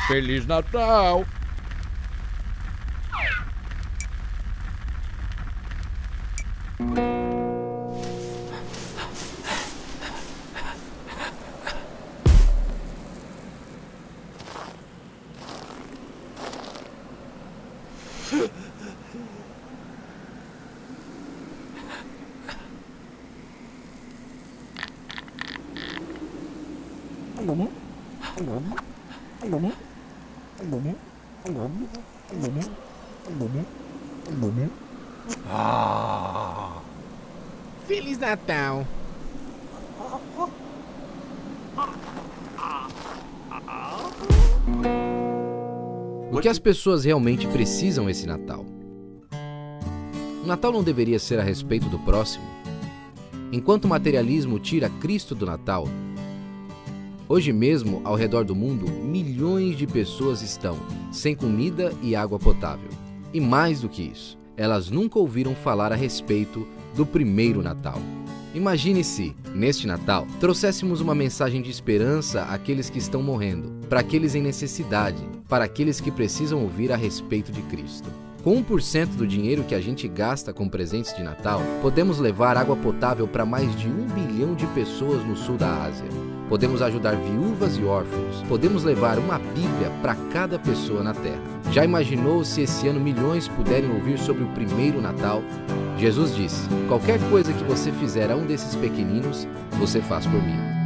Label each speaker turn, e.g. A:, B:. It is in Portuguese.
A: Feliz Natal!
B: Feliz Natal!
C: O que as pessoas realmente precisam esse Natal? O Natal não deveria ser a respeito do próximo? Enquanto o materialismo tira Cristo do Natal, hoje mesmo, ao redor do mundo, milhões de pessoas estão sem comida e água potável. E mais do que isso, elas nunca ouviram falar a respeito do primeiro Natal. Imagine se, neste Natal, trouxéssemos uma mensagem de esperança àqueles que estão morrendo, para aqueles em necessidade, para aqueles que precisam ouvir a respeito de Cristo. Com 1% do dinheiro que a gente gasta com presentes de Natal, podemos levar água potável para mais de 1 bilhão de pessoas no sul da Ásia. Podemos ajudar viúvas e órfãos. Podemos levar uma Bíblia para cada pessoa na Terra. Já imaginou se esse ano milhões puderem ouvir sobre o primeiro Natal? Jesus disse: qualquer coisa que você fizer a um desses pequeninos, você faz por mim.